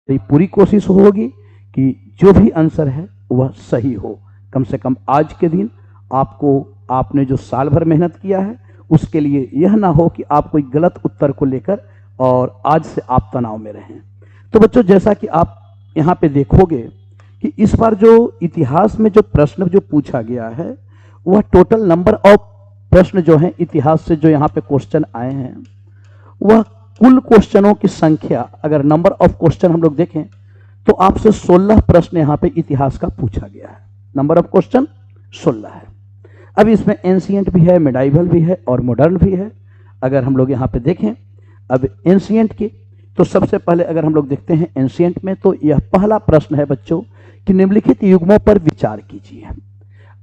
तो पूरी कोशिश होगी कि जो भी आंसर है वह सही हो। कम से कम आज के दिन आपने जो साल भर मेहनत किया है उसके लिए यह ना हो कि आप कोई गलत उत्तर को लेकर और आज से आप तनाव में रहें। तो बच्चों, जैसा कि आप यहाँ पे देखोगे कि इस बार जो इतिहास में जो प्रश्न जो पूछा गया है वह टोटल नंबर ऑफ प्रश्न जो हैं इतिहास से जो यहाँ पे क्वेश्चन आए हैं वह कुल क्वेश्चनों की संख्या, अगर नंबर ऑफ क्वेश्चन हम लोग देखें तो आपसे 16 प्रश्न यहाँ पे इतिहास का पूछा गया है। नंबर ऑफ क्वेश्चन 16 है। अब इसमें एंशिएंट भी है, मिडाइवल भी है और मॉडर्न भी है। अगर हम लोग यहाँ पे देखें अब एंशिएंट की, तो सबसे पहले अगर हम लोग देखते हैं एंशिएंट में, तो यह पहला प्रश्न है बच्चों कि निम्नलिखित युग्मों पर विचार कीजिए।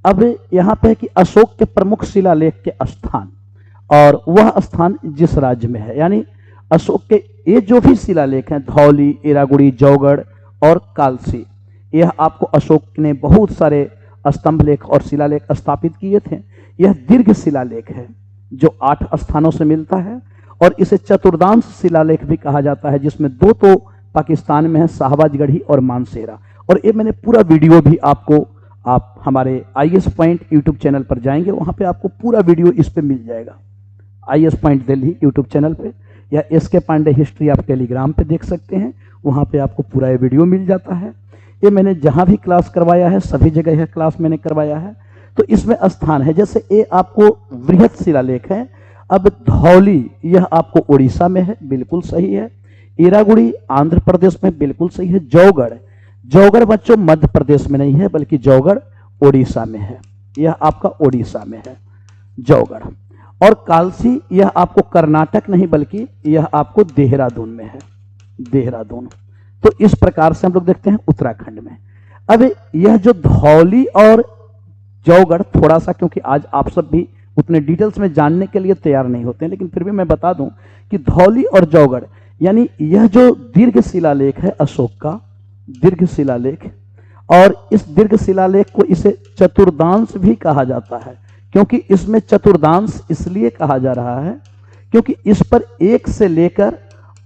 अब यहाँ पे है कि अशोक के प्रमुख शिलालेख के स्थान, और वह स्थान जिस राज्य में है, यानी अशोक के ये जो भी शिलालेख हैं, धौली, एरागुड़ी, जौगढ़ और कालसी, यह आपको अशोक ने बहुत सारे स्तंभ लेख और शिलालेख स्थापित किए थे। यह दीर्घ शिलालेख है जो 8 स्थानों से मिलता है, और इसे चतुर्दांश शिलालेख भी कहा जाता है, जिसमें 2 तो पाकिस्तान में है, शाहबाजगढ़ी और मानसेरा। और ये मैंने पूरा वीडियो भी आपको, आप हमारे IS पॉइंट यूट्यूब चैनल पर जाएंगे, वहां पे आपको पूरा वीडियो इस पे मिल जाएगा। IS point Delhi YouTube channel पे, या SK पांडे हिस्ट्री आप टेलीग्राम पे देख सकते हैं, वहां पे आपको पूरा ये वीडियो मिल जाता है। ये मैंने जहां भी क्लास करवाया है सभी जगह यह क्लास मैंने करवाया है। तो इसमें स्थान है, जैसे ये आपको वृहत शिलालेख है। अब धौली यह आपको उड़ीसा में है, बिल्कुल सही है। एरागुड़ी आंध्र प्रदेश में, बिल्कुल सही है। जौगढ़ बच्चों मध्य प्रदेश में नहीं है, बल्कि जौगढ़ उड़ीसा में है, यह आपका उड़ीसा में है जौगढ़। और कालसी यह आपको कर्नाटक नहीं, बल्कि यह आपको देहरादून में है, देहरादून। तो इस प्रकार से हम लोग देखते हैं उत्तराखंड में। अब यह जो धौली और जौगढ़, थोड़ा सा क्योंकि आज आप सब भी उतने डिटेल्स में जानने के लिए तैयार नहीं होते हैं, लेकिन फिर भी मैं बता दूं कि धौली और जौगढ़, यानी यह जो दीर्घ शिलालेख है अशोक का, दीर्घ शिलालेख, और इस दीर्घ शिलालेख को इसे चतुर्दांश भी कहा जाता है। क्योंकि इसमें चतुर्दांश इसलिए कहा जा रहा है क्योंकि इस पर 1 से लेकर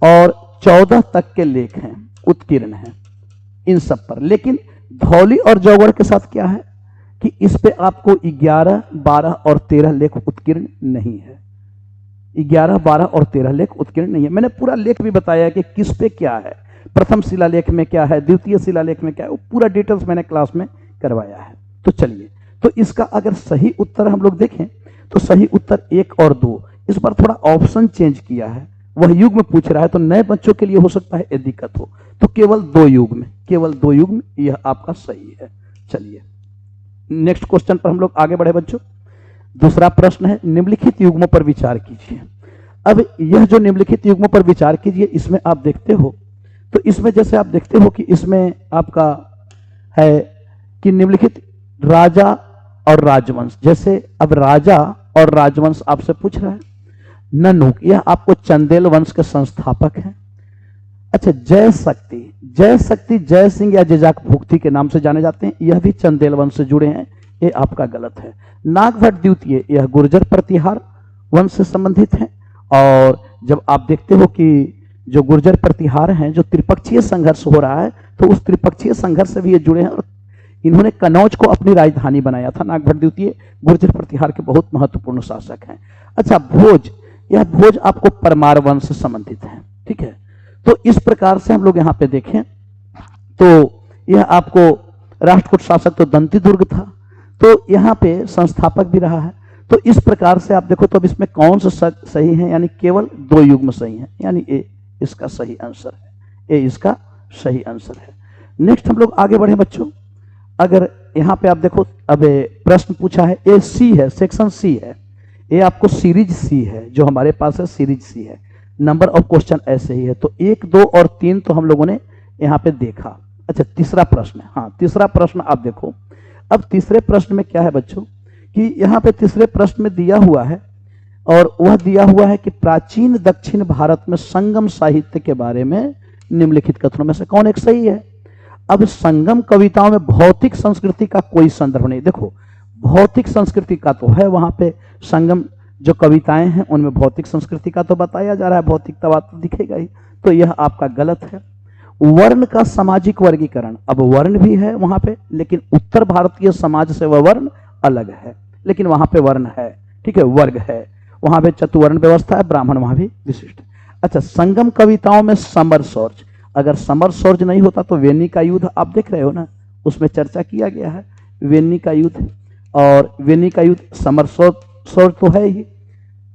और 14 तक के लेख हैं, उत्कीर्ण हैं इन सब पर। लेकिन धौली और जौगढ़ के साथ क्या है कि इस पे आपको 11, 12 और 13 लेख उत्कीर्ण नहीं है। 11, 12 और 13 लेख उत्कीर्ण नहीं है। मैंने पूरा लेख भी बताया कि किस पे क्या है, प्रथम शिलालेख में क्या है, द्वितीय शिलालेख में क्या है, वो पूरा डिटेल्स मैंने क्लास में करवाया है। तो चलिए, तो इसका अगर सही उत्तर हम लोग देखें तो सही उत्तर 1 और 2। इस बार थोड़ा ऑप्शन चेंज किया है, वह युग्म पूछ रहा है, तो नए बच्चों के लिए हो सकता है ये दिक्कत हो, तो केवल 2 युग्म, केवल 2 युग्म, यह आपका सही है। चलिए नेक्स्ट क्वेश्चन पर हम लोग आगे बढ़े बच्चों। दूसरा प्रश्न है निम्नलिखित युग्मों पर विचार कीजिए। अब यह जो निम्नलिखित युग्मों पर विचार कीजिए, इसमें आप देखते हो, तो इसमें जैसे आप देखते हो कि इसमें आपका है कि निम्नलिखित राजा और राजवंश, जैसे अब राजा और राजवंश आपसे पूछ रहा है। ननुक, यह आपको चंदेल वंश के संस्थापक हैं। अच्छा, जय शक्ति जय सिंह या जजाक भुक्ति के नाम से जाने जाते हैं, यह भी चंदेल वंश से जुड़े हैं, ये आपका गलत है। नागभट्ट द्वितीय, यह गुर्जर प्रतिहार वंश से संबंधित हैं। और जब आप देखते हो कि जो गुर्जर प्रतिहार हैं, जो त्रिपक्षीय संघर्ष हो रहा है, तो उस त्रिपक्षीय संघर्ष से भी ये जुड़े हैं, और इन्होंने कनौज को अपनी राजधानी बनाया था। नागभट्ट द्वितीय गुर्जर प्रतिहार के बहुत महत्वपूर्ण शासक हैं। अच्छा, भोज, यह भोज आपको परमार वंश से संबंधित है, ठीक है। तो इस प्रकार से हम लोग यहाँ पे देखें तो यह आपको राष्ट्रकूट शासक तो दंतीदुर्ग था, तो यहाँ पे संस्थापक भी रहा है। तो इस प्रकार से आप देखो तो अब इसमें कौन सा सही है, यानी केवल 2 युग्म सही है, यानी ए इसका सही आंसर है, ए इसका सही आंसर है। नेक्स्ट हम लोग आगे बढ़े बच्चों। अगर यहाँ पे आप देखो, अब प्रश्न पूछा है, ए सी है, सेक्शन सी है, ये आपको सीरीज सी है, जो हमारे पास है सीरीज सी है। नंबर ऑफ क्वेश्चन ऐसे ही है, तो 1, 2 और 3 तो हम लोगों ने यहाँ पे देखा। अच्छा, तीसरा प्रश्न, हाँ तीसरा प्रश्न आप देखो। अब तीसरे प्रश्न में क्या है बच्चों कि यहाँ पे तीसरे प्रश्न में दिया हुआ है, और वह दिया हुआ है कि प्राचीन दक्षिण भारत में संगम साहित्य के बारे में निम्नलिखित कथनों में से कौन एक सही है। अब संगम कविताओं में भौतिक संस्कृति का कोई संदर्भ नहीं। देखो, भौतिक संस्कृति का तो है, वहां पे संगम जो कविताएं हैं उनमें भौतिक संस्कृति का तो बताया जा रहा है, भौतिकतावाद तो दिखेगा ही, तो यह आपका गलत है। वर्ण का सामाजिक वर्गीकरण, अब वर्ण भी है वहां पे, लेकिन उत्तर भारतीय समाज से वह वर्ण अलग है, लेकिन वहां पे वर्ण है, ठीक है, वर्ग है, वहां पे चतुवर्ण व्यवस्था है, ब्राह्मण वहां भी विशिष्ट है। अच्छा, संगम कविताओं में समर शौर्य, अगर समर शौर्य नहीं होता तो वेनी का युद्ध आप देख रहे हो ना, उसमें चर्चा किया गया है वेनी का युद्ध, और वेनी का युद्ध समर शौर्य तो है ही,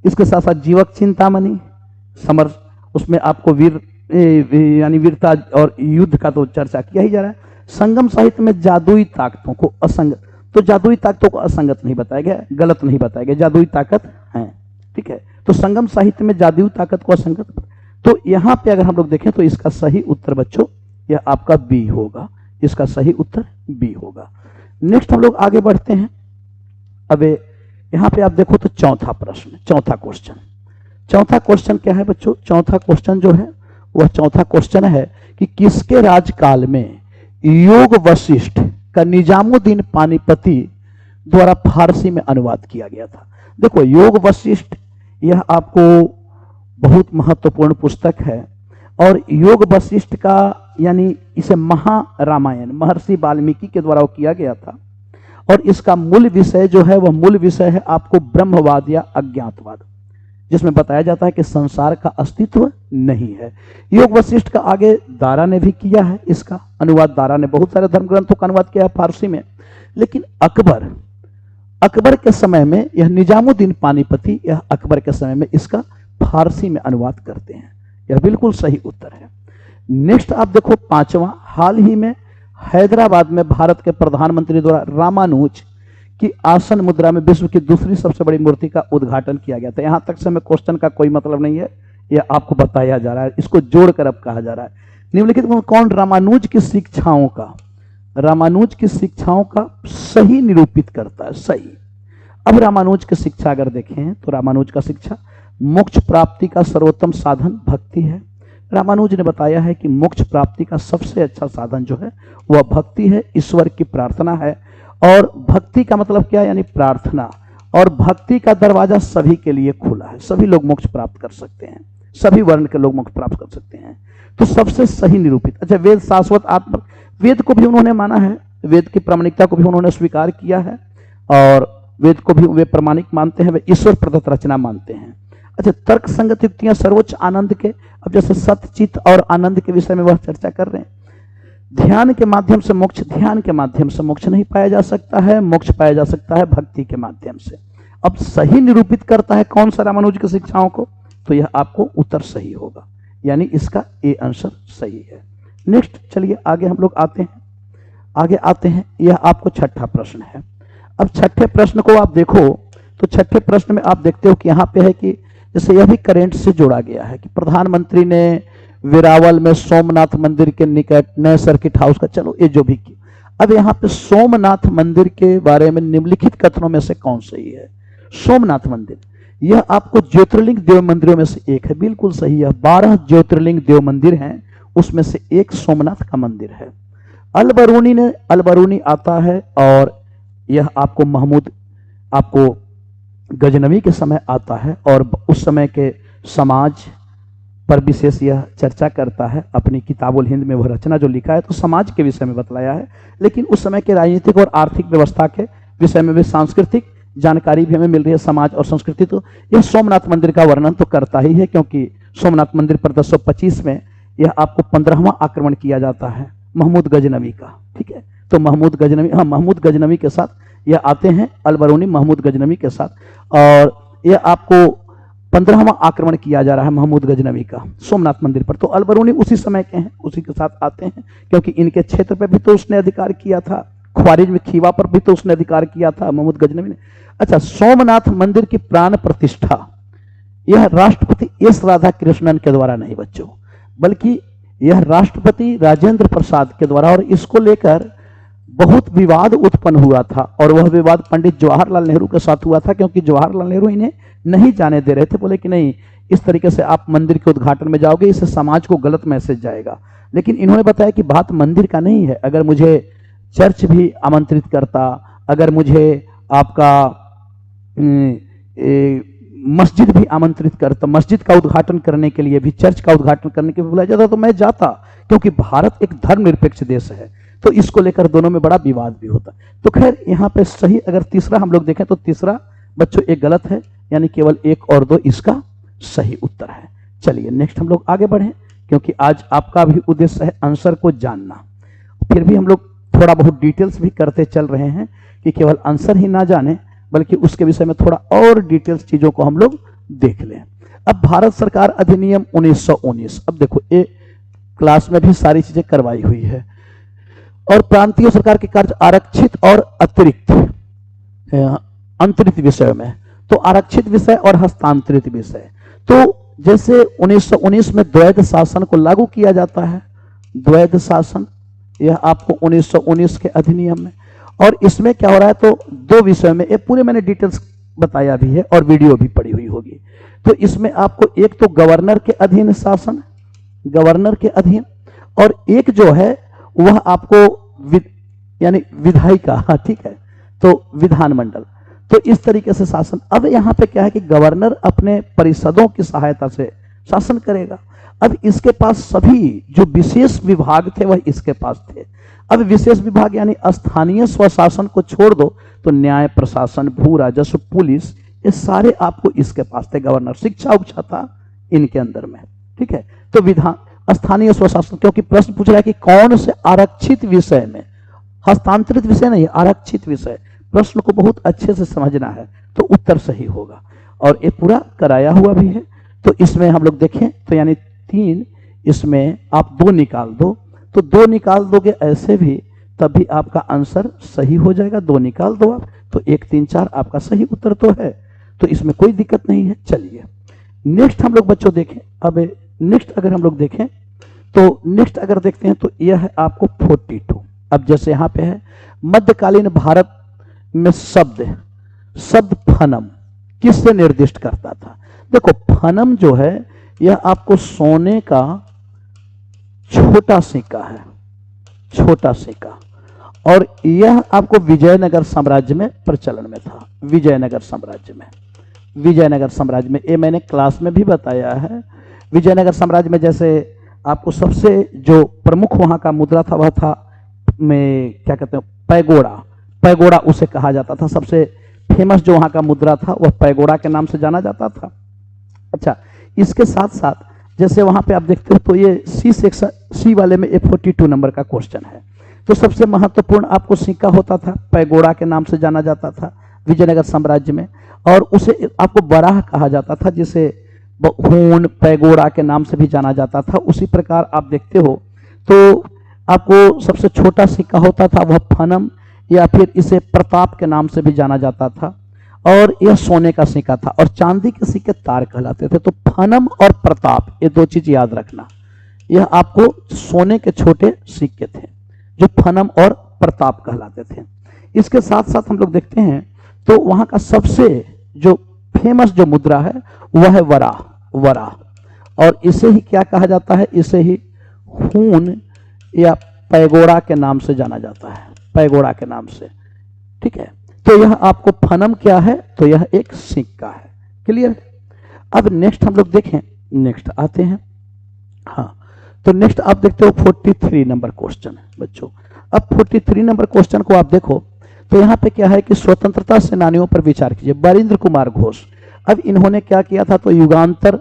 इसके साथ साथ जीवक चिंतामणि समर, उसमें आपको वीर यानी वीरता और युद्ध का तो चर्चा किया ही जा रहा है। संगम साहित्य में जादुई ताकतों को असंगत, तो जादुई ताकतों को असंगत नहीं बताया गया, गलत नहीं बताया गया, जादुई ताकत है, ठीक है। तो संगम साहित्य में जादुई ताकत को असंगत, तो यहां पे अगर हम लोग देखें तो इसका सही उत्तर बच्चों यह आपका बी होगा, इसका सही उत्तर बी होगा। नेक्स्ट हम लोग आगे बढ़ते हैं। अब यहां पे आप देखो तो चौथा प्रश्न, चौथा क्वेश्चन, चौथा क्वेश्चन क्या है बच्चों? चौथा क्वेश्चन जो है वह चौथा क्वेश्चन है कि किसके राजकाल में योग वशिष्ठ का निजामुद्दीन पानीपति द्वारा फारसी में अनुवाद किया गया था। देखो, योग वशिष्ठ यह आपको बहुत महत्वपूर्ण पुस्तक है, और योग वशिष्ठ का यानी इसे महारामायण महर्षि वाल्मीकि के द्वारा किया गया था, और इसका मूल विषय जो है वह मूल विषय है आपको ब्रह्मवाद या अज्ञातवाद, जिसमें बताया जाता है कि संसार का अस्तित्व नहीं है। योग वशिष्ठ का आगे दारा ने भी किया है, इसका अनुवाद दारा ने बहुत सारे धर्म ग्रंथों का अनुवाद किया है फारसी में, लेकिन अकबर के समय में यह निजामुद्दीन पानीपति यह अकबर के समय में इसका फारसी में अनुवाद करते हैं, यह बिल्कुल सही उत्तर है। नेक्स्ट आप देखो पांचवा, हाल ही में हैदराबाद में भारत के प्रधानमंत्री द्वारा रामानुज की आसन मुद्रा में विश्व की दूसरी सबसे बड़ी मूर्ति का उद्घाटन किया गया था। यहां तक से हमें क्वेश्चन का कोई मतलब नहीं है, यह आपको बताया जा रहा है, इसको जोड़कर अब कहा जा रहा है। निम्नलिखित कौन रामानुज की शिक्षाओं का सही निरूपित करता है? सही। अब रामानुज की शिक्षा अगर देखें तो रामानुज का शिक्षा मोक्ष प्राप्ति का सर्वोत्तम साधन भक्ति है। रामानुज ने बताया है कि मोक्ष प्राप्ति का सबसे अच्छा साधन जो है वह भक्ति है, ईश्वर की प्रार्थना है, और भक्ति का मतलब क्या, यानी प्रार्थना, और भक्ति का दरवाजा सभी के लिए खुला है, सभी लोग मोक्ष प्राप्त कर सकते हैं, सभी वर्ण के लोग मोक्ष प्राप्त कर सकते हैं, तो सबसे सही निरूपित। अच्छा, वेद शाश्वत आत्मा, वेद को भी उन्होंने माना है, वेद की प्रामाणिकता को भी उन्होंने स्वीकार किया है, और वेद को भी वे प्रामाणिक मानते हैं, वे ईश्वर प्रदत्त रचना मानते हैं। अच्छा, तर्क संगत युक्तियां सर्वोच्च आनंद के, अब जैसे सत्यचित और आनंद के विषय में वह चर्चा कर रहे हैं। ध्यान के माध्यम से मोक्ष, ध्यान के माध्यम से मोक्ष नहीं पाया जा सकता है, मोक्ष पाया जा सकता है भक्ति के माध्यम से। अब सही निरूपित करता है कौन सा रामानुज की शिक्षाओं को, तो यह आपको उत्तर सही होगा, यानी इसका ए आंसर सही है। नेक्स्ट चलिए आगे हम लोग आते हैं, यह आपको छठा प्रश्न है। अब छठे प्रश्न को आप देखो तो छठे प्रश्न में आप देखते हो कि यहाँ पे है कि जैसे यह भी करेंट से जोड़ा गया है कि प्रधानमंत्री ने वेरावल में सोमनाथ मंदिर के निकट नए सर्किट हाउस का, चलो ये जो भी की। अब यहाँ पे सोमनाथ मंदिर के बारे में निम्नलिखित कथनों में से कौन सही है? सोमनाथ मंदिर यह आपको ज्योतिर्लिंग देव मंदिरों में से एक है, बिल्कुल सही है। 12 ज्योतिर्लिंग देव मंदिर हैं, उसमें से एक सोमनाथ का मंदिर है। अलबरूनी आता है, और यह आपको गजनवी के समय आता है, और उस समय के समाज पर विशेष यह चर्चा करता है। अपनी किताबुल हिंद में वह रचना जो लिखा है तो समाज के विषय में बतलाया है, लेकिन उस समय के राजनीतिक और आर्थिक व्यवस्था के विषय में भी सांस्कृतिक जानकारी भी हमें मिल रही है, समाज और संस्कृति। तो यह सोमनाथ मंदिर का वर्णन तो करता ही है, क्योंकि सोमनाथ मंदिर पर 1025 में यह आपको 15वां आक्रमण किया जाता है महमूद गजनवी का, ठीक है। तो महमूद गजनवी के साथ यह आते हैं, अलबरूनी महमूद गजनवी के साथ, और यह आपको 15वां आक्रमण किया जा रहा है महमूद गजनवी का सोमनाथ मंदिर पर। तो अलबरूनी उसी समय के हैं, उसी के साथ आते हैं, क्योंकि इनके क्षेत्र पर भी तो उसने अधिकार किया था, ख्वारिज में खीवा पर भी तो उसने अधिकार किया था महमूद गजनवी ने। अच्छा, सोमनाथ मंदिर की प्राण प्रतिष्ठा यह राष्ट्रपति एस राधा कृष्णन के द्वारा नहीं बच्चों, बल्कि यह राष्ट्रपति राजेंद्र प्रसाद के द्वारा, और इसको लेकर बहुत विवाद उत्पन्न हुआ था, और वह विवाद पंडित जवाहरलाल नेहरू के साथ हुआ था, क्योंकि जवाहरलाल नेहरू इन्हें नहीं जाने दे रहे थे, बोले कि नहीं इस तरीके से आप मंदिर के उद्घाटन में जाओगे, इससे समाज को गलत मैसेज जाएगा। लेकिन इन्होंने बताया कि बात मंदिर का नहीं है, अगर मुझे चर्च भी आमंत्रित करता, अगर मुझे आपका मस्जिद भी आमंत्रित करता, मस्जिद का उद्घाटन करने के लिए भी, चर्च का उद्घाटन करने के लिए बुलाया जाता, तो मैं जाता, क्योंकि भारत एक धर्मनिरपेक्ष देश है, तो इसको लेकर दोनों में बड़ा विवाद भी होता। तो खैर यहाँ पे सही अगर तीसरा हम लोग देखें तो तीसरा बच्चों एक गलत है, यानी केवल 1 और 2 इसका सही उत्तर है। चलिए नेक्स्ट हम लोग आगे बढ़ें, क्योंकि आज आपका भी उद्देश्य है आंसर को जानना। फिर भी हम लोग थोड़ा बहुत डिटेल्स भी करते चल रहे हैं कि केवल आंसर ही ना जाने, बल्कि उसके विषय में थोड़ा और डिटेल्स चीजों को हम लोग देख लें। अब भारत सरकार अधिनियम 1919, अब देखो ये क्लास में भी सारी चीजें करवाई हुई है। और प्रांतीय सरकार के कार्य आरक्षित और अतिरिक्त अंतरित विषय में, तो आरक्षित विषय और हस्तांतरित विषय, तो जैसे 1919 में द्वैध शासन को लागू किया जाता है, द्वैध शासन यह आपको 1919 के अधिनियम में, और इसमें क्या हो रहा है, तो 2 विषय में, ये पूरे मैंने डिटेल्स बताया भी है और वीडियो भी पड़ी हुई होगी। तो इसमें आपको एक तो गवर्नर के अधीन शासन, गवर्नर के अधीन, और एक जो है वह आपको यानी विधायिका, ठीक है, तो विधानमंडल, तो इस तरीके से शासन। अब यहाँ पे क्या है कि गवर्नर अपने परिषदों की सहायता से शासन करेगा। अब इसके पास सभी जो विशेष विभाग थे वह इसके पास थे। अब विशेष विभाग यानी स्थानीय स्वशासन को छोड़ दो तो न्याय प्रशासन, भू राजस्व, पुलिस, ये सारे आपको इसके पास थे। गवर्नर, शिक्षा उच्छा था इनके अंदर में, ठीक है। तो विधान स्थानीय स्वशासन, क्योंकि प्रश्न पूछ रहा है कि कौन से आरक्षित विषय में, हस्तांतरित विषय नहीं, आरक्षित विषय, प्रश्न को बहुत अच्छे से समझना है तो उत्तर सही होगा। और ये पूरा कराया हुआ भी है। तो इसमें हम लोग देखें तो यानी 3, इसमें आप 2 निकाल दो, तो 2 निकाल दोगे ऐसे भी, तब भी आपका आंसर सही हो जाएगा। 2 निकाल दो आप, तो 1, 3, 4 आपका सही उत्तर तो है, तो इसमें कोई दिक्कत नहीं है। चलिए नेक्स्ट हम लोग बच्चों देखें। अब नेक्स्ट अगर हम लोग देखें तो नेक्स्ट अगर देखते हैं तो यह है आपको 42। अब जैसे यहाँ पे है मध्यकालीन भारत में शब्द फनम किससे निर्दिष्ट करता था। देखो फनम जो है यह आपको सोने का छोटा सिक्का है, छोटा सिक्का, और यह आपको विजयनगर साम्राज्य में प्रचलन में था। विजयनगर साम्राज्य में, विजयनगर साम्राज्य में, ये मैंने क्लास में भी बताया है। विजयनगर साम्राज्य में जैसे आपको सबसे जो प्रमुख वहां का मुद्रा था वह था में क्या कहते हैं, पैगोडा, पैगोडा उसे कहा जाता था। सबसे फेमस जो वहां का मुद्रा था वह पैगोडा के नाम से जाना जाता था। अच्छा, इसके साथ साथ जैसे वहां पे आप देखते हो तो ये सी वाले में 42 नंबर का क्वेश्चन है। तो सबसे महत्वपूर्ण आपको सिक्का होता था, पैगोडा के नाम से जाना जाता था विजयनगर साम्राज्य में, और उसे आपको बराह कहा जाता था, जिसे हून पैगोडा के नाम से भी जाना जाता था। उसी प्रकार आप देखते हो तो आपको सबसे छोटा सिक्का होता था वह फनम, या फिर इसे प्रताप के नाम से भी जाना जाता था, और यह सोने का सिक्का था, और चांदी के सिक्के तार कहलाते थे। तो फनम और प्रताप, ये 2 चीज याद रखना। यह आपको सोने के छोटे सिक्के थे जो फनम और प्रताप कहलाते थे। इसके साथ साथ हम लोग देखते हैं तो वहां का सबसे जो फेमस जो मुद्रा है वह है वराह, वराह, और इसे ही क्या कहा जाता है, इसे ही हून या पैगोडा के नाम से जाना जाता है, पैगोडा के नाम से, ठीक है। तो यह आपको फनम क्या है, तो यह एक सिक्का है। क्लियर। अब नेक्स्ट हम लोग देखें, नेक्स्ट आते हैं। हाँ, तो नेक्स्ट आप देखते हो 43 नंबर क्वेश्चन है बच्चों। अब 43 नंबर क्वेश्चन को आप देखो तो यहाँ पे क्या है कि स्वतंत्रता सेनानियों पर विचार कीजिए। बरिंद्र कुमार घोष, अब इन्होंने क्या किया था, तो युगांतर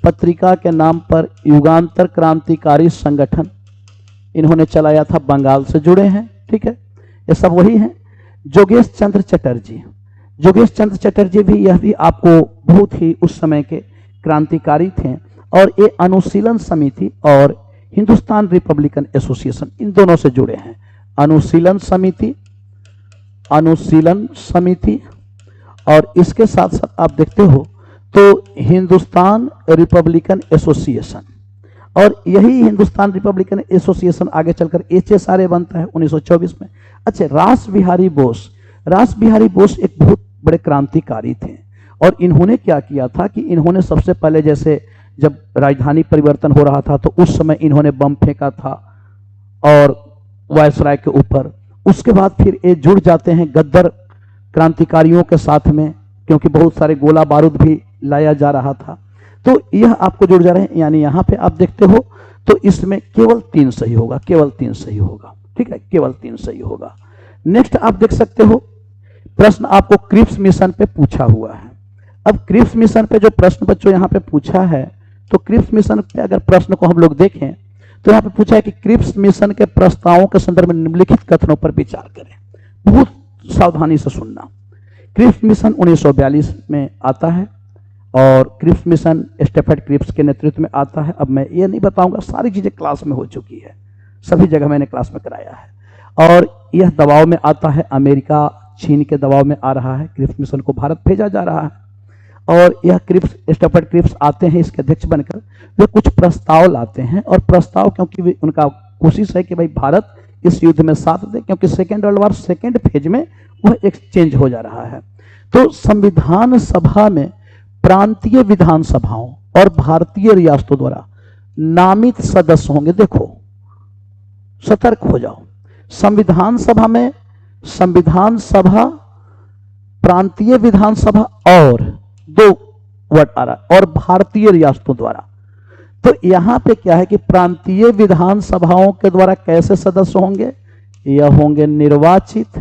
पत्रिका के नाम पर युगांतर क्रांतिकारी संगठन इन्होंने चलाया था, बंगाल से जुड़े हैं, ठीक है, ये सब वही हैं। जोगेश चंद्र चटर्जी, जोगेश चंद्र चटर्जी भी, यह भी आपको बहुत ही उस समय के क्रांतिकारी थे, और ये अनुशीलन समिति और हिंदुस्तान रिपब्लिकन एसोसिएशन इन दोनों से जुड़े हैं। अनुशीलन समिति, अनुशीलन समिति, और इसके साथ साथ आप देखते हो तो हिंदुस्तान रिपब्लिकन एसोसिएशन, और यही हिंदुस्तान रिपब्लिकन एसोसिएशन आगे चलकर HSRA बनता है 1924 में। अच्छा, रास बिहारी बोस, रास बिहारी बोस एक बहुत बड़े क्रांतिकारी थे, और इन्होंने क्या किया था कि इन्होंने सबसे पहले जैसे जब राजधानी परिवर्तन हो रहा था तो उस समय इन्होंने बम फेंका था और वायसराय के ऊपर। उसके बाद फिर ये जुड़ जाते हैं गद्दर क्रांतिकारियों के साथ में, क्योंकि बहुत सारे गोला बारूद भी लाया जा रहा था। तो यह आपको जुड़ जा रहे हैं, यानी यहाँ पे आप देखते हो तो इसमें केवल 3 सही होगा, केवल 3 सही होगा, ठीक है, केवल 3 सही होगा। नेक्स्ट आप देख सकते हो प्रश्न आपको क्रिप्स मिशन पे पूछा हुआ है। अब क्रिप्स मिशन पे जो प्रश्न बच्चों यहाँ पे पूछा है, तो क्रिप्स मिशन पे अगर प्रश्न को हम लोग देखें तो यहाँ पे पूछा है कि क्रिप्स मिशन के प्रस्तावों के संदर्भ में निम्नलिखित कथनों पर विचार करें। बहुत सावधानी से सुनना। क्रिप्स मिशन 1942 में आता है और क्रिप्स मिशन स्टेफर्ड क्रिप्स के नेतृत्व में आता है। अब मैं ये नहीं बताऊंगा, सारी चीजें क्लास में हो चुकी है, सभी जगह मैंने क्लास में कराया है। और यह दबाव में आता है, अमेरिका चीन के दबाव में आ रहा है, क्रिप्स मिशन को भारत भेजा जा रहा है। और यह क्रिप्स स्टेफर्ड क्रिप्स आते हैं इसके अध्यक्ष बनकर, वे कुछ प्रस्ताव लाते हैं और प्रस्ताव क्योंकि उनका कोशिश है कि भाई भारत इस युद्ध में साथ दे, क्योंकि second world war second phase में वह एक्सचेंज हो जा रहा है। तो संविधान सभा में प्रांतीय विधानसभाओं और भारतीय रियासतों द्वारा नामित सदस्य होंगे। देखो सतर्क हो जाओ, संविधान सभा में संविधान सभा, प्रांतीय विधानसभा और 2 वर्ड आ रहा है, और भारतीय रियासतों द्वारा। तो यहां पे क्या है कि प्रांतीय विधानसभाओं के द्वारा कैसे सदस्य होंगे, यह होंगे निर्वाचित,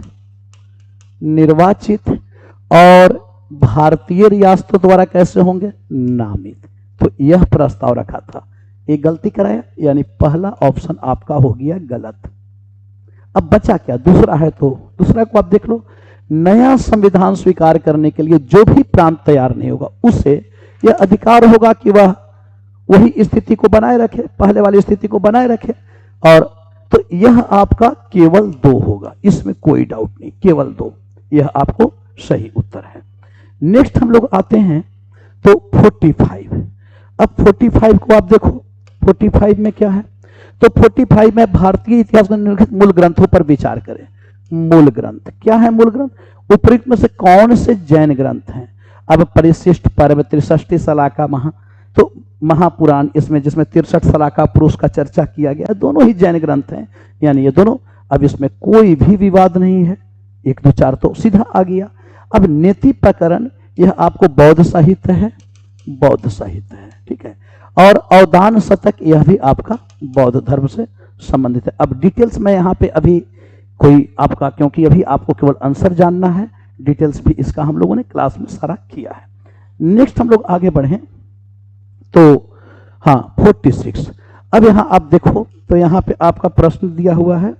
और भारतीय रियासतों द्वारा कैसे होंगे, नामित। तो यह प्रस्ताव रखा था, एक गलती कराया, यानी पहला ऑप्शन आपका हो गया गलत। अब बचा क्या, दूसरा है, तो दूसरा को आप देख लो। नया संविधान स्वीकार करने के लिए जो भी प्रांत तैयार नहीं होगा उसे यह अधिकार होगा कि वह वही स्थिति को बनाए रखे, पहले वाली स्थिति को बनाए रखे। और तो यह आपका केवल 2 होगा, इसमें कोई डाउट नहीं, केवल 2, यह आपको सही उत्तर है। नेक्स्ट हम लोग आते हैं तो 45। अब 45 को आप देखो, 45 में क्या है, तो 45 में भारतीय इतिहास में निम्नलिखित मूल ग्रंथों पर विचार करें। मूल ग्रंथ क्या है, मूल ग्रंथ उपयुक्त में से कौन से जैन ग्रंथ हैं। अब परिशिष्ट पर्व, 63 सलाका तो महापुराण, इसमें जिसमें 63 सलाका पुरुष का चर्चा किया गया, दोनों ही जैन ग्रंथ हैं, यानी ये दोनों। अब इसमें कोई भी विवाद नहीं है, 1 2 4 तो सीधा आ गया। अब नीति प्रकरण, यह आपको बौद्ध साहित्य है, बौद्ध साहित्य है, ठीक है। और अवदान शतक, यह भी आपका बौद्ध धर्म से संबंधित है। अब डिटेल्स में यहाँ पे अभी कोई आपका, क्योंकि अभी आपको केवल आंसर जानना है, डिटेल्स भी इसका हम लोगों ने क्लास में सारा किया है। नेक्स्ट हम लोग आगे बढ़ें तो हाँ 46। अब यहाँ आप देखो तो यहाँ पे आपका प्रश्न दिया हुआ है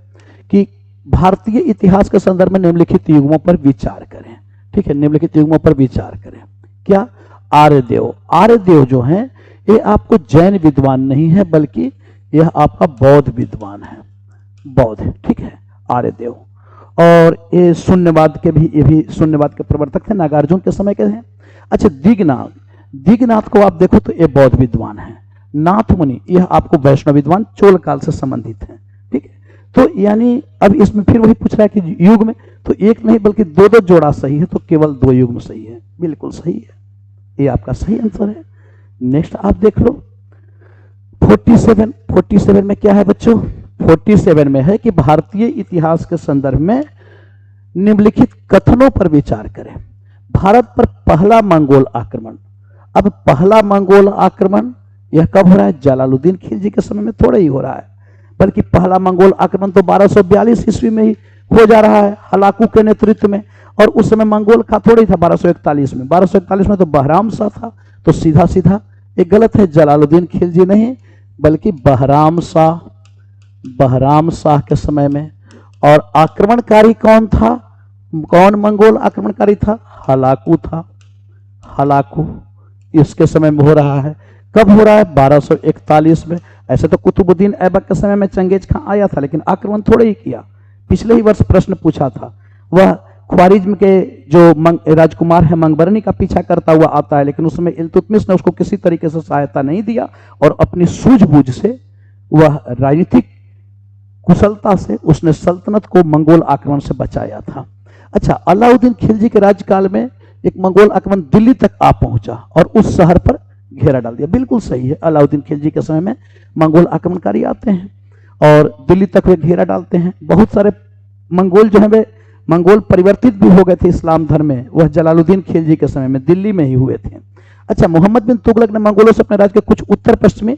कि भारतीय इतिहास के संदर्भ में निम्नलिखित युग्मों पर विचार करें, ठीक है, निम्नलिखित युग्मों पर विचार करें। क्या, आर्यदेव। आर्यदेव जो है ये आपको जैन विद्वान नहीं है, बल्कि यह आपका बौद्ध विद्वान है, बौद्ध, ठीक है, आर्यदेव। और ये शून्यवाद के भी, ये भी शून्यवाद के प्रवर्तक थे, नागार्जुन के समय के हैं। अच्छा, दिगनाथ, दिगनाथ को आप देखो तो ये बौद्ध विद्वान है। नाथ मुनि, यह आपको वैष्णव विद्वान चोल काल से संबंधित है, ठीक है। तो यानी अब इसमें फिर वही पूछ रहा है कि युग में, तो एक नहीं बल्कि 2 जोड़ा सही है, तो केवल 2 युग्म सही है, बिल्कुल सही है, ये आपका सही आंसर है। नेक्स्ट आप देख लो 47। 47 में क्या है बच्चों, 47 में है कि भारतीय इतिहास के संदर्भ में निम्नलिखित कथनों पर विचार करें। भारत पर पहला मंगोल आक्रमण। अब पहला मंगोल आक्रमण यह कब हो रहा है, जलालुद्दीन खिलजी के समय में थोड़ा ही हो रहा है, बल्कि पहला मंगोल आक्रमण तो 1242 ईस्वी में ही हो जा रहा है, हलाकू के नेतृत्व में। और उस समय मंगोल का थोड़ा ही था 1241 में। 1241 में तो बहराम शाह था, तो सीधा सीधा एक गलत है, जलालुद्दीन खिलजी नहीं बल्कि बहराम शाह, बहराम शाह के समय में। और आक्रमणकारी कौन था, कौन मंगोल आक्रमणकारी था, हलाकू था, हलाकू इसके समय में हो रहा है। कब हो रहा है, 1241 में। ऐसे तो कुतुबुद्दीन ऐबक के समय में चंगेज खां आया था, लेकिन आक्रमण थोड़े ही किया। पिछले ही वर्ष प्रश्न पूछा था, वह ख्वारिज्म के जो राजकुमार है मंगबरनी का पीछा करता हुआ आता है, लेकिन उसमें इल्तुतमिश ने उसको किसी तरीके से सहायता नहीं दिया और अपनी सूझबूझ से वह राजनीतिक कुशलता से उसने सल्तनत को मंगोल आक्रमण से बचाया था। अच्छा, अलाउद्दीन खिलजी के राज्यकाल में एक मंगोल आक्रमण दिल्ली तक आ पहुंचा और उस शहर पर घेरा डाल दिया। बिल्कुल सही है, अलाउद्दीन खिलजी के समय में मंगोल आक्रमणकारी आते हैं और दिल्ली तक वे घेरा डालते हैं। बहुत सारे मंगोल जो है वे मंगोल परिवर्तित भी हो गए थे इस्लाम धर्म में, वह जलालुद्दीन खिलजी के समय में दिल्ली में ही हुए थे। अच्छा, मोहम्मद बिन तुगलक ने मंगोलों से अपने राज्य के कुछ उत्तर पश्चिमी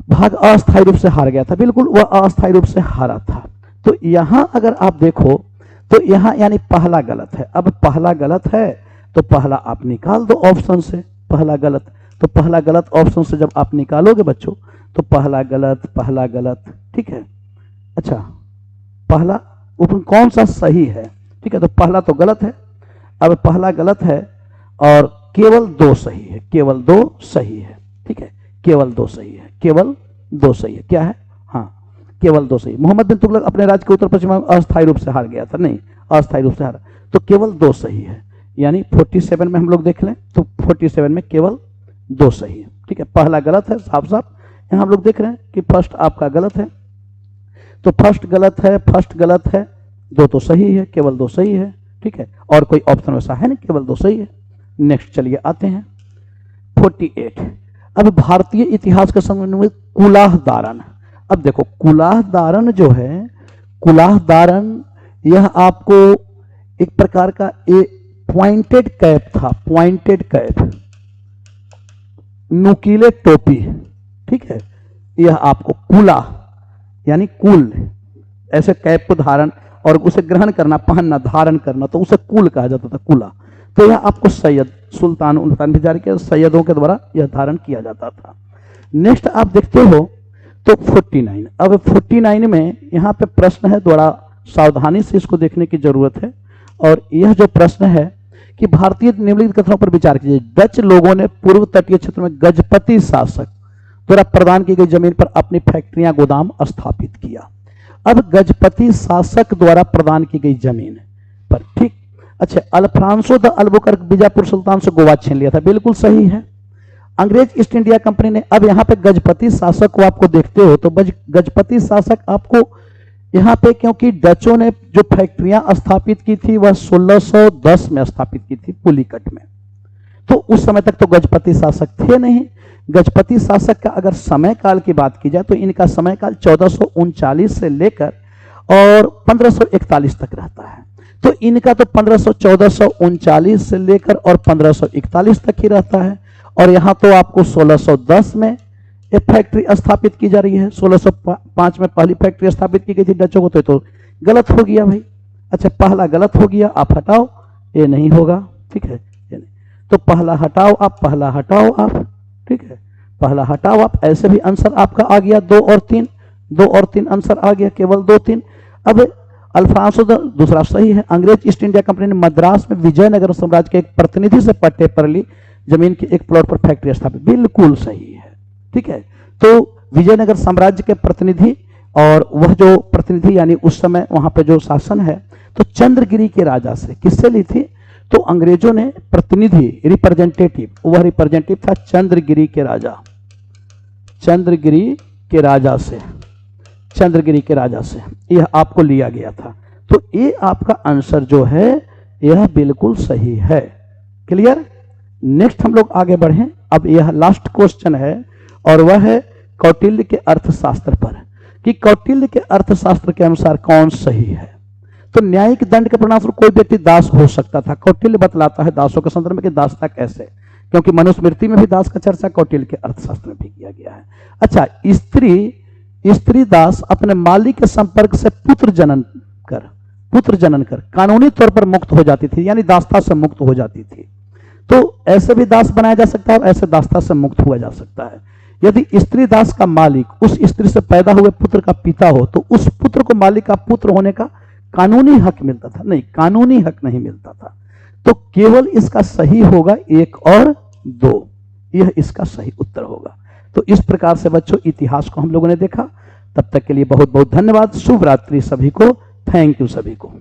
भाग अस्थायी रूप से हार गया था। बिल्कुल वह अस्थायी रूप से हारा था। तो यहां अगर आप देखो तो यहां यानी पहला गलत है। अब पहला गलत है तो पहला आप निकाल दो ऑप्शन से, पहला गलत। तो पहला गलत ऑप्शन से जब आप निकालोगे बच्चों तो पहला गलत, ठीक है। अच्छा, पहला ऊपर कौन सा सही है, ठीक है। तो पहला तो गलत है, अब पहला गलत है और केवल 2 सही है, केवल 2 सही है, ठीक है। केवल 2 सही है, केवल 2 सही है। क्या है? हाँ, केवल 2 सही। मोहम्मद बिन तुगलक अपने राज्य के उत्तर पश्चिम में अस्थायी रूप से हार गया था, नहीं अस्थायी रूप से हारा, तो केवल 2 सही है। यानी 47 में हम लोग देख लें तो 47 में केवल 2 सही है, ठीक है। पहला गलत है साफ साफ, यहां हम लोग देख रहे हैं कि फर्स्ट आपका गलत है, तो फर्स्ट गलत है, 2 तो सही है, केवल 2 सही है, ठीक है। और कोई ऑप्शन वैसा है नहीं, केवल 2 सही है। नेक्स्ट चलिए आते हैं 48। अब भारतीय इतिहास के संबंध में कुलाह दारन। अब देखो कुलाह दारन जो है, कुलाह दारन यह आपको एक प्रकार का पॉइंटेड कैप था, पॉइंटेड कैप, नुकीले टोपी, ठीक है। यह आपको कुला यानी कुल, ऐसे कैप को धारण और उसे ग्रहण करना, पहनना, धारण करना, तो उसे कुल कहा जाता था, कुला। तो यह आपको सैयद सुल्तान उल्तान भी जारी किया, सैयदों के द्वारा यह धारण किया जाता था। नेक्स्ट आप देखते हो तो 49। अब 49 में यहाँ पे प्रश्न है, थोड़ा सावधानी से इसको देखने की जरूरत है। और यह जो प्रश्न है कि भारतीय निम्नलिखित कथनों पर विचार कीजिए। डच लोगों ने पूर्व तटीय क्षेत्र में गजपति शासक द्वारा प्रदान की गई जमीन पर अपनी फैक्ट्रियां, गोदाम स्थापित किया। अब गजपति शासक द्वारा प्रदान की गई जमीन पर, ठीक। अच्छा, अल्फ्रांसो द अल्बुकर्क बीजापुर सुल्तान से गोवा छीन लिया था, बिल्कुल सही है। अंग्रेज ईस्ट इंडिया कंपनी ने, अब यहाँ पे गजपति शासक को आपको देखते हो तो गजपति शासक आपको यहाँ पे, क्योंकि डचों ने जो फैक्ट्रियां स्थापित की थी वह 1610 में स्थापित की थी पुलिकट में, तो उस समय तक तो गजपति शासक थे नहीं। गजपति शासक का अगर समय काल की बात की जाए तो इनका समय काल 1439 से लेकर और 1541 तक रहता है। तो इनका तो 1439 से लेकर और 1541 तक ही रहता है। और यहाँ तो आपको 1610 में एक फैक्ट्री स्थापित की जा रही है, 1605 में पहली फैक्ट्री स्थापित की गई थी डचों को, तो गलत हो गया भाई। अच्छा, पहला गलत हो गया, आप हटाओ, ये नहीं होगा, ठीक है। ये नहीं, तो पहला हटाओ आप, पहला हटाओ आप, ठीक है। पहला हटाओ आप, ऐसे भी आंसर आपका आ गया 2 और 3, 2 और 3 आंसर आ गया, केवल 2 3। अब अल्फांसो दूसरा सही है। अंग्रेज ईस्ट इंडिया कंपनी ने मद्रास में विजयनगर साम्राज्य के एक प्रतिनिधि से पट्टे पर ली जमीन के एक प्लॉट पर फैक्ट्री स्थापित, बिल्कुल सही है, ठीक है। तो विजयनगर साम्राज्य के प्रतिनिधि, और वह जो प्रतिनिधि यानी उस समय वहां पे जो शासन है तो चंद्रगिरी के राजा से, किससे ली थी? तो अंग्रेजों ने प्रतिनिधि, रिप्रेजेंटेटिव, वह रिप्रेजेंटेटिव था चंद्रगिरी के राजा, चंद्रगिरी के राजा से, चंद्रगिरी के राजा से यह आपको लिया गया था। तो ये आपका आंसर जो है यह बिल्कुल सही है। क्लियर? नेक्स्ट हम लोग आगे बढ़ें। अब यह लास्ट क्वेश्चन है और वह है कौटिल्य के अर्थशास्त्र पर, कि कौटिल्य के अर्थशास्त्र के अनुसार कौन सही है। तो न्यायिक दंड के परिणाम कोई व्यक्ति दास हो सकता था। कौटिल्य बतलाता है दासों के संदर्भ में कि दासता कैसे, क्योंकि मनुस्मृति में भी दास का चर्चा कौटिल्य के अर्थशास्त्र में भी किया गया है। अच्छा, स्त्री दास अपने मालिक के संपर्क से पुत्र जनन कर कानूनी तौर पर मुक्त हो जाती थी, यानी दासता से मुक्त हो जाती थी। तो ऐसे भी दास बनाया जा सकता है और ऐसे दासता से मुक्त हुआ जा सकता है। यदि स्त्री दास का मालिक उस स्त्री से पैदा हुए पुत्र का पिता हो तो उस पुत्र को मालिक का पुत्र होने का कानूनी हक मिलता था, नहीं कानूनी हक नहीं मिलता था। तो केवल इसका सही होगा 1 और 2, यह इसका सही उत्तर होगा। तो इस प्रकार से बच्चों इतिहास को हम लोगों ने देखा। तब तक के लिए बहुत बहुत धन्यवाद। शुभ रात्रि सभी को, थैंक यू सभी को।